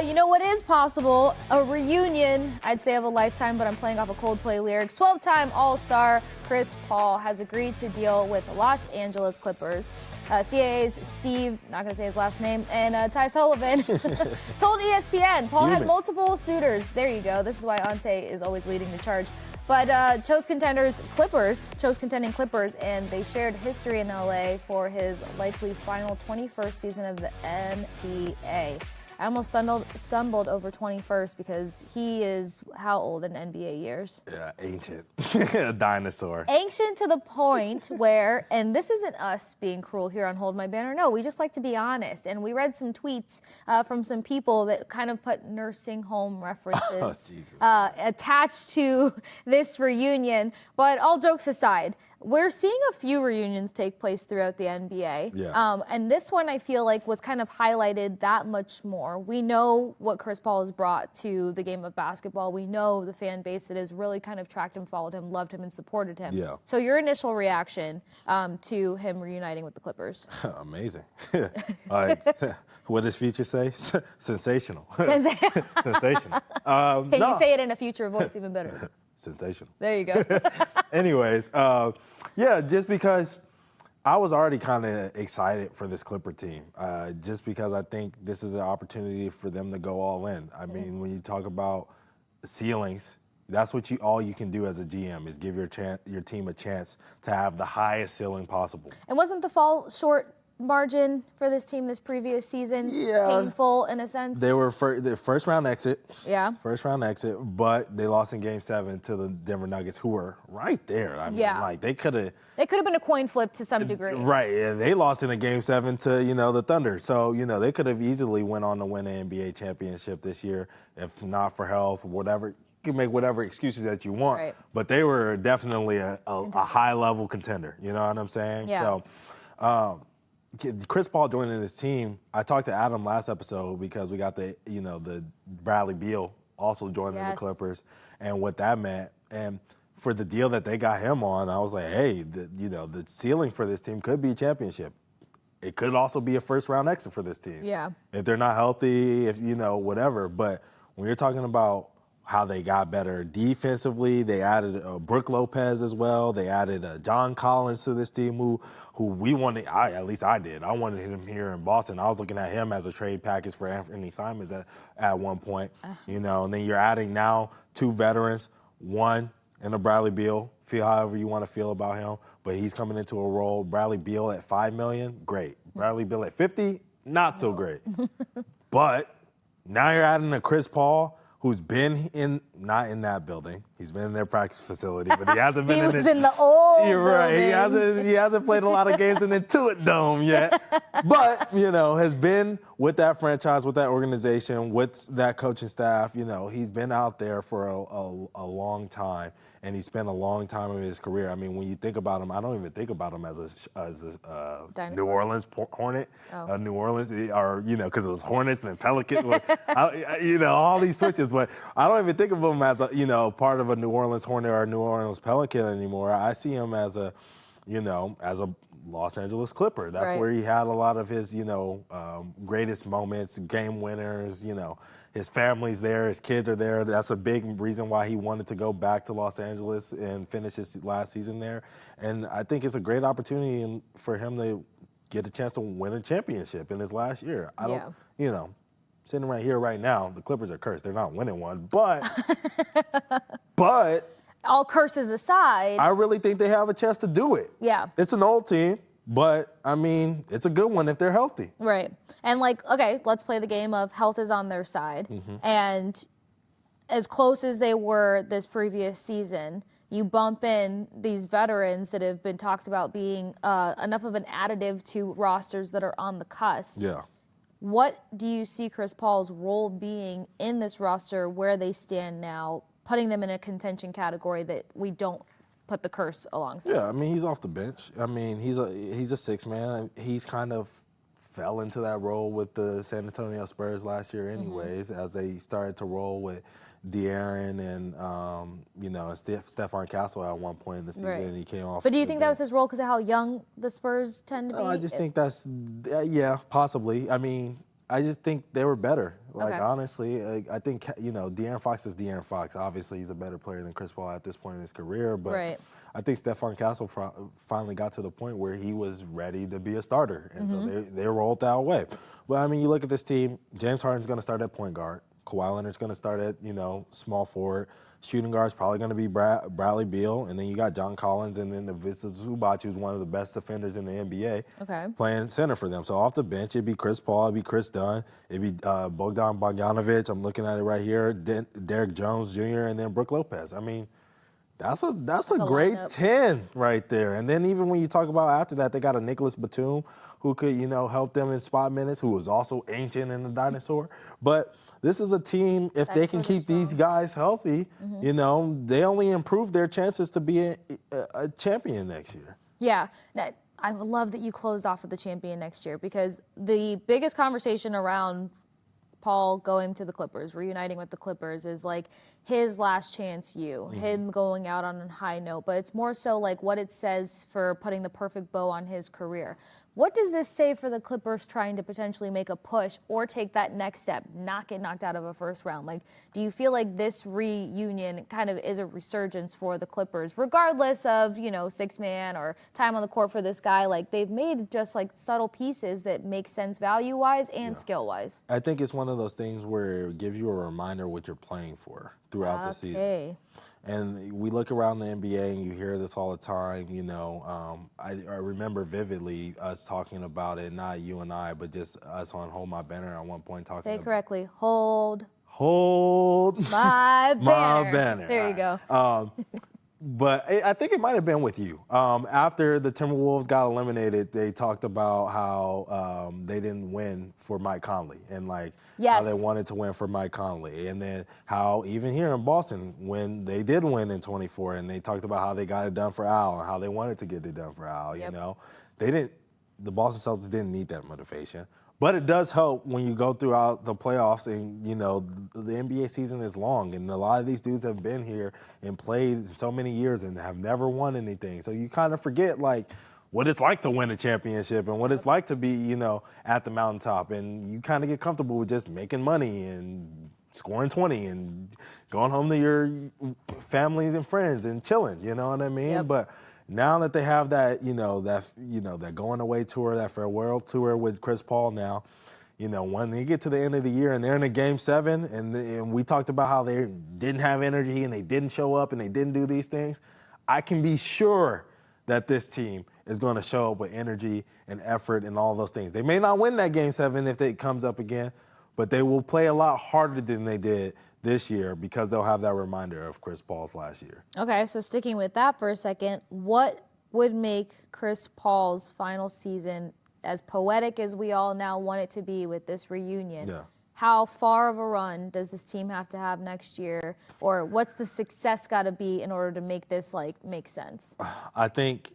you know what is possible? A reunion, I'd say, of a lifetime, but I'm playing off of Coldplay lyrics. 12-time All-Star Chris Paul has agreed to deal with the Los Angeles Clippers. CAA's Steve, not going to say his last name, and Ty Sullivan told ESPN Paul had multiple suitors. There you go. This is why Ountae is always leading the charge. But chose contending Clippers, and they shared history in LA for his likely final 21st season of the NBA. I almost stumbled over 21st because he is how old in NBA years? Yeah, ancient. A dinosaur. Ancient to the point where, and this isn't us being cruel here on Hold My Banner, no, we just like to be honest. And we read some tweets from some people that kind of put nursing home references attached to this reunion. But all jokes aside, we're seeing a few reunions take place throughout the NBA. Yeah. And this one, I feel like, was kind of highlighted that much more. We know what Chris Paul has brought to the game of basketball. We know the fan base that has really kind of tracked him, followed him, loved him, and supported him. Yeah. So your initial reaction to him reuniting with the Clippers? Amazing. What does Future say? Sensational. Sensational. Can you say it in a Future voice even better? Sensational. There you go. Anyways, just because I was already kind of excited for this Clipper team, just because I think this is an opportunity for them to go all in. I mean, when you talk about ceilings, that's what all you can do as a GM is give your team a chance to have the highest ceiling possible. And wasn't the fall short margin for this team this previous season painful in a sense? They were the first round exit. Yeah. First round exit, but they lost in Game 7 to the Denver Nuggets, who were right there. I mean, like they could have been a coin flip to some degree. Right. Yeah, they lost in a Game 7 to, the Thunder. So, they could have easily went on to win an NBA championship this year, if not for health, whatever. You can make whatever excuses that you want. Right. But they were definitely a high-level contender. You know what I'm saying? Yeah. So, Chris Paul joining this team, I talked to Adam last episode because we got the Bradley Beal also joining the Clippers and what that meant. And for the deal that they got him on, I was like, hey, the ceiling for this team could be a championship. It could also be a first-round exit for this team. Yeah. If they're not healthy, if, whatever. But when you're talking about how they got better defensively, they added Brook Lopez as well. They added John Collins to this team, who we wanted. At least I did. I wanted him here in Boston. I was looking at him as a trade package for Anthony Simons at one point. And then you're adding now 2 veterans, one in a Bradley Beal. Feel however you want to feel about him, but he's coming into a role. Bradley Beal at $5 million, great. Bradley Beal at 50, not so great. But now you're adding a Chris Paul, who's been not in that building, He's been in their practice facility, but he hasn't been he was in the old You're right. building. He hasn't played a lot of games in the Intuit Dome yet. But, has been with that franchise, with that organization, with that coaching staff. He's been out there for a long time, and he spent a long time of his career. I mean, when you think about him, I don't even think about him as a New Orleans Hornet, New Orleans, or, because it was Hornets and then Pelicans, all these switches. But I don't even think of him as part of a New Orleans Hornet or a New Orleans Pelican anymore. I see him as a Los Angeles Clipper. That's where he had a lot of his, greatest moments, game winners. His family's there, his kids are there. That's a big reason why he wanted to go back to Los Angeles and finish his last season there. And I think it's a great opportunity for him to get a chance to win a championship in his last year. I don't, sitting right here right now, the Clippers are cursed. They're not winning one, but all curses aside, I really think they have a chance to do it. Yeah. It's an old team, but, I mean, it's a good one if they're healthy. Right. And, okay, let's play the game of health is on their side. Mm-hmm. And as close as they were this previous season, you bump in these veterans that have been talked about being enough of an additive to rosters that are on the cusp. Yeah. What do you see Chris Paul's role being in this roster, where they stand now, putting them in a contention category that we don't put the curse alongside? Yeah, I mean, he's off the bench. I mean, he's a six man. He's kind of fell into that role with the San Antonio Spurs last year anyways, as they started to roll with De'Aaron and, Stephon Castle at one point in the season, and he came off. But do you think that was his role because of how young the Spurs tend to be? I just think that's, possibly. I mean, I just think they were better. Honestly, I think, De'Aaron Fox is De'Aaron Fox. Obviously, he's a better player than Chris Paul at this point in his career. But I think Stephon Castle finally got to the point where he was ready to be a starter. And so they rolled that way. But, I mean, you look at this team, James Harden's going to start at point guard. Kawhi Leonard's going to start at, small forward. Shooting guard's probably going to be Bradley Beal, and then you got John Collins, and then Ivica Zubac, who's one of the best defenders in the NBA, playing center for them. So off the bench, it'd be Chris Paul, it'd be Chris Dunn, it'd be Bogdan Bogdanovic. I'm looking at it right here. Derek Jones Jr. and then Brook Lopez. I mean, that's a great lineup. 10 right there. And then even when you talk about after that, they got a Nicholas Batum who could help them in spot minutes, who was also ancient and a dinosaur, but. This is a team, if they can keep these guys healthy, they only improve their chances to be a champion next year. Yeah. I love that you closed off with the champion next year, because the biggest conversation around Paul going to the Clippers, reuniting with the Clippers, is his last chance him going out on a high note. But it's more so what it says for putting the perfect bow on his career. What does this say for the Clippers trying to potentially make a push or take that next step, not get knocked out of a first round? Do you feel like this reunion kind of is a resurgence for the Clippers, regardless of, six-man or time on the court for this guy? They've made just subtle pieces that make sense value-wise and skill-wise. I think it's one of those things where it gives you a reminder what you're playing for throughout the season. And we look around the NBA and you hear this all the time, I remember vividly us talking about it, not you and I, but just us on Hold My Banner at one point talking about it. Say it correctly. Hold my banner. There you go. But I think it might have been with you. After the Timberwolves got eliminated, they talked about how they didn't win for Mike Conley and how they wanted to win for Mike Conley. And then how even here in Boston, when they did win in 24, and they talked about how they got it done for Al and how they wanted to get it done for Al, the Boston Celtics didn't need that motivation. But it does help when you go throughout the playoffs and, the NBA season is long and a lot of these dudes have been here and played so many years and have never won anything. So you kind of forget, what it's like to win a championship and what it's like to be, at the mountaintop. And you kind of get comfortable with just making money and scoring 20 and going home to your families and friends and chilling, you know what I mean? Yep. But now that they have that, that going away tour, that farewell tour with Chris Paul now, when they get to the end of the year and they're in a Game 7 and we talked about how they didn't have energy and they didn't show up and they didn't do these things, I can be sure that this team is going to show up with energy and effort and all those things. They may not win that Game 7 if it comes up again, but they will play a lot harder than they did this year because they'll have that reminder of Chris Paul's last year. Okay, so sticking with that for a second, what would make Chris Paul's final season as poetic as we all now want it to be with this reunion? Yeah. How far of a run does this team have to have next year? Or what's the success got to be in order to make this, make sense? I think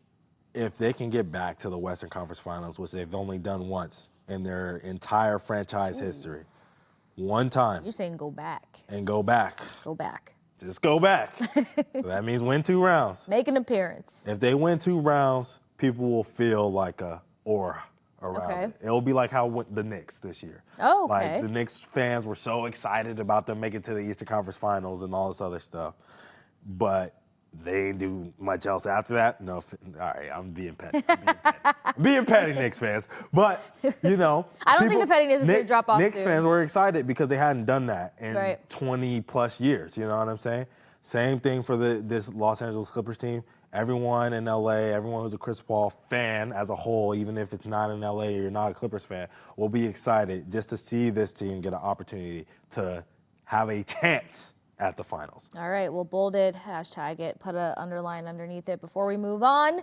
if they can get back to the Western Conference Finals, which they've only done once in their entire franchise history, one time. You're saying go back. And go back. Go back. Just go back. So that means win 2 rounds. Make an appearance. If they win 2 rounds, people will feel like a aura around it. It'll be like how the Knicks this year. Oh, okay. Like the Knicks fans were so excited about them making it to the Eastern Conference Finals and all this other stuff. But they didn't do much else after that. No, all right, I'm being petty. Being petty, Knicks fans. But, you know. I don't think the pettiness is going to drop off Knicks soon. fans were excited because they hadn't done that in 20-plus years. You know what I'm saying? Same thing for this Los Angeles Clippers team. Everyone in L.A., everyone who's a Chris Paul fan as a whole, even if it's not in L.A. or you're not a Clippers fan, will be excited just to see this team get an opportunity to have a chance at the finals. All right, we'll bold it, hashtag it, put an underline underneath it before we move on,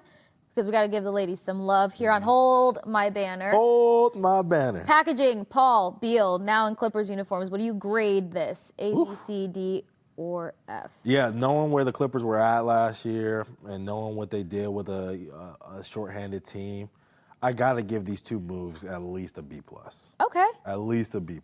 because we got to give the ladies some love here on Hold My Banner. Hold My Banner. Packaging, Paul, Beal, now in Clippers uniforms. What do you grade this? A, B, C, D, or F? Yeah, knowing where the Clippers were at last year and knowing what they did with a shorthanded team, I got to give these 2 moves at least a B+. Okay. At least a B+.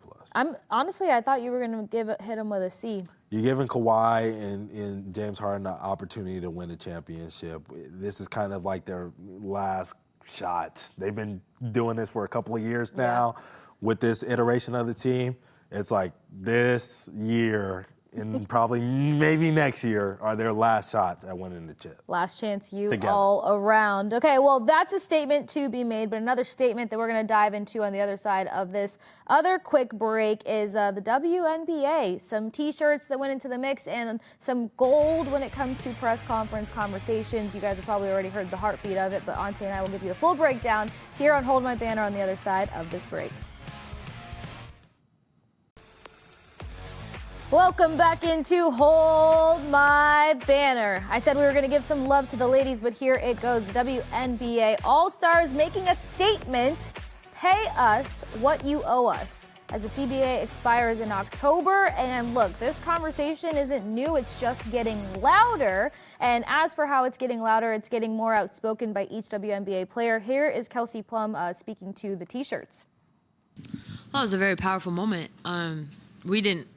Honestly, I thought you were going to hit him with a C. You're giving Kawhi and James Harden an opportunity to win a championship. This is kind of like their last shot. They've been doing this for a couple of years now with this iteration of the team. It's like this year and probably maybe next year are their last shots at winning the chip. Last chance all around. Okay, well, that's a statement to be made, but another statement that we're going to dive into on the other side of this other quick break is the WNBA. Some T-shirts that went into the mix and some gold when it comes to press conference conversations. You guys have probably already heard the heartbeat of it, but Ountae and I will give you the full breakdown here on Hold My Banner on the other side of this break. Welcome back into Hold My Banner. I said we were going to give some love to the ladies, but here it goes. The WNBA All-Stars making a statement. Pay us what you owe us, as the CBA expires in October. And look, this conversation isn't new. It's just getting louder. And as for how it's getting louder, it's getting more outspoken by each WNBA player. Here is Kasey Plum speaking to the T-shirts. Well, it was a very powerful moment. We didn't,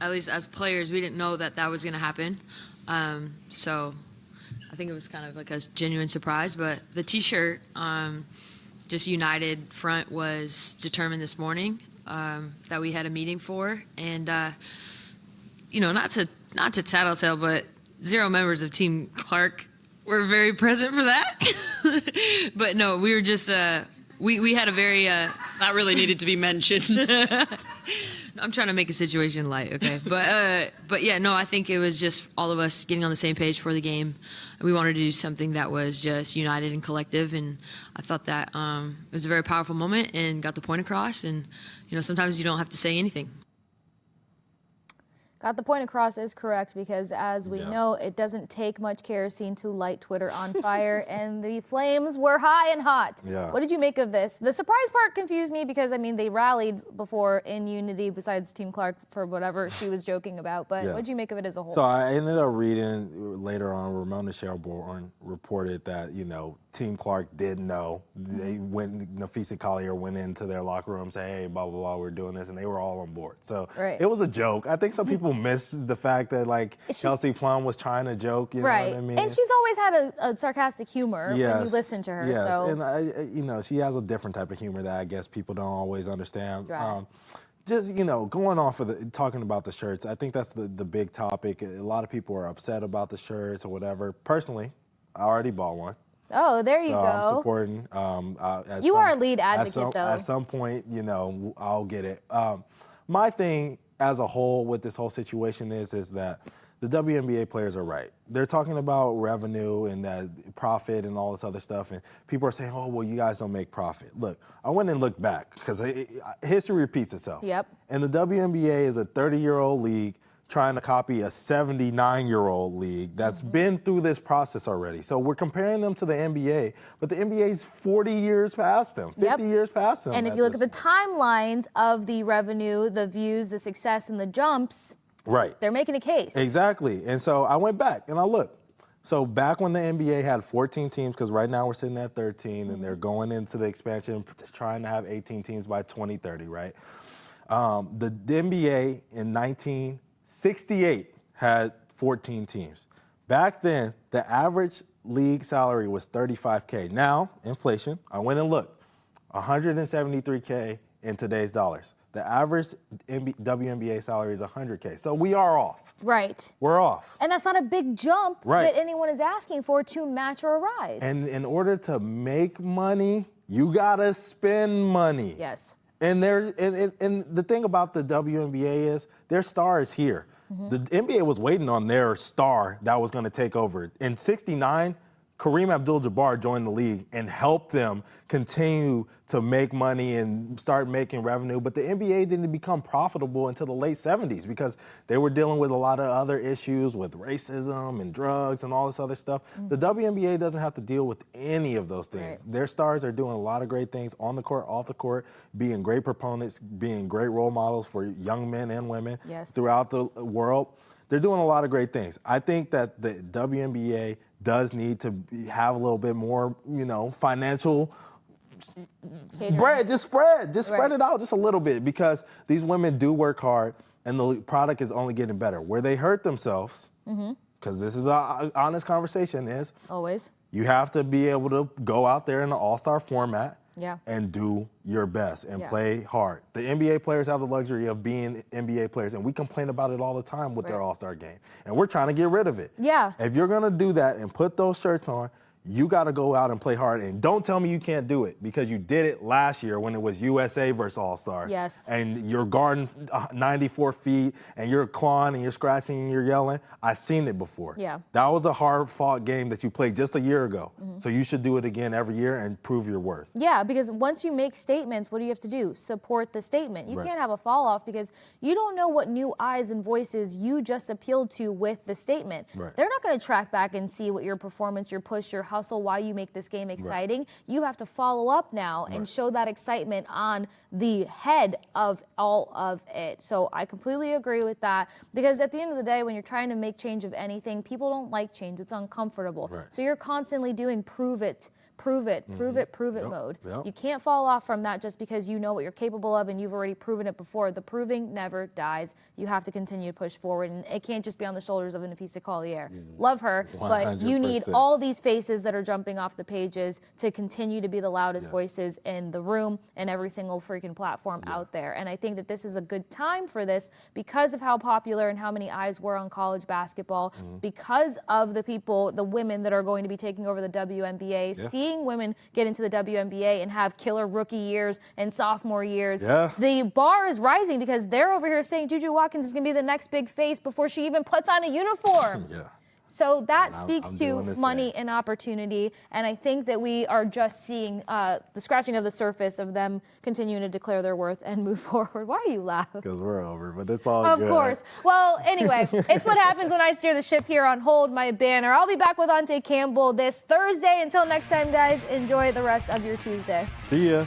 at least as players, we didn't know that was going to happen. So I think it was kind of like a genuine surprise. But the T-shirt, just united front, was determined this morning that we had a meeting for. And, you know, not to tattletale, but 0 members of Team Clark were very present for that. But no, we were just, we had a very... that really needed to be mentioned. I'm trying to make a situation light, okay? But yeah, no, I think it was just all of us getting on the same page for the game. We wanted to do something that was just united and collective, and I thought that it was a very powerful moment and got the point across. And, you know, sometimes you don't have to say anything. Got the point across is correct, because as we know, it doesn't take much kerosene to light Twitter on fire, and the flames were high and hot. Yeah. What did you make of this? The surprise part confused me because, I mean, they rallied before in unity besides Team Clark for whatever she was joking about, but what did you make of it as a whole? So I ended up reading later on, Ramona Shelbourne reported that, you know, Team Clark did know. They Nafisa Collier went into their locker room, say, hey, blah, blah, blah, we're doing this, and they were all on board. So it was a joke. I think some people missed the fact that, like, Kasey Plum was trying to joke, you know what I mean? And she's always had a sarcastic humor when you listen to her. Yes, so. and, you know, she has a different type of humor that I guess people don't always understand. Right. Just, you know, going on talking about the shirts, I think that's the big topic. A lot of people are upset about the shirts or whatever. Personally, I already bought one. Oh, there you go. I'm supporting. You are a lead advocate, though. At some point, you know, I'll get it. My thing as a whole, what this whole situation is that the WNBA players are right. They're talking about revenue and that profit and all this other stuff, and people are saying, oh, well, you guys don't make profit. Look, I went and looked back because history repeats itself. Yep. And the WNBA is a 30-year-old league trying to copy a 79-year-old league that's been through this process already. So we're comparing them to the NBA, but the NBA is 40 years past them, 50 years past them. And if you look at the timelines of the revenue, the views, the success, and the jumps, they're making a case. Exactly. And so I went back and I looked. So back when the NBA had 14 teams, because right now we're sitting at 13, and they're going into the expansion, trying to have 18 teams by 2030, right? The NBA in 1968 had 14 teams. Back then, the average league salary was $35K. Now, inflation, I went and looked, $173K in today's dollars. The average WNBA salary is $100K. So we are off. Right. We're off. And that's not a big jump that anyone is asking for to match or rise. And in order to make money, you gotta spend money. Yes. And the thing about the WNBA is their star is here. The NBA was waiting on their star that was going to take over. In '69, Kareem Abdul-Jabbar joined the league and helped them continue to make money and start making revenue. But the NBA didn't become profitable until the late 70s because they were dealing with a lot of other issues with racism and drugs and all this other stuff. The WNBA doesn't have to deal with any of those things. Their stars are doing a lot of great things on the court, off the court, being great proponents, being great role models for young men and women throughout the world. They're doing a lot of great things. I think that the WNBA does need to have a little bit more, financial spread. Just spread it out just a little bit, because these women do work hard and the product is only getting better. Where they hurt themselves, because this is an honest conversation, is always you have to be able to go out there in the all-star format and do your best and play hard. The NBA players have the luxury of being NBA players, and we complain about it all the time with their all-star game. And we're trying to get rid of it. Yeah. If you're going to do that and put those shirts on, you got to go out and play hard. And don't tell me you can't do it, because you did it last year when it was USA versus All-Stars. Yes. And you're guarding 94 feet, and you're clawing, and you're scratching, and you're yelling. I've seen it before. Yeah. That was a hard-fought game that you played just a year ago. So you should do it again every year and prove your worth. Yeah, because once you make statements, what do you have to do? Support the statement. You can't have a fall-off because you don't know what new eyes and voices you just appealed to with the statement. They're not going to track back and see what your performance, your push, your hustle, why you make this game exciting. You have to follow up now and show that excitement on the head of all of it. So I completely agree with that, because at the end of the day, when you're trying to make change of anything, people don't like change. It's uncomfortable. So you're constantly doing prove it mode. You can't fall off from that just because you know what you're capable of and you've already proven it before. The proving never dies. You have to continue to push forward, and it can't just be on the shoulders of an Nafisa Collier. Love her, 100%. But you need all these faces that are jumping off the pages to continue to be the loudest voices in the room and every single freaking platform out there. And I think that this is a good time for this because of how popular and how many eyes were on college basketball, because of the people, the women that are going to be taking over the WNBA, seeing women get into the WNBA and have killer rookie years and sophomore years. The bar is rising because they're over here saying Juju Watkins is going to be the next big face before she even puts on a uniform. So that speaks to money and opportunity, and I think that we are just seeing the scratching of the surface of them continuing to declare their worth and move forward. Why are you laughing? Because we're over, but it's all good. Of course. Well, anyway, it's what happens when I steer the ship here on Hold My Banner. I'll be back with Ountae Campbell this Thursday. Until next time, guys, enjoy the rest of your Tuesday. See ya.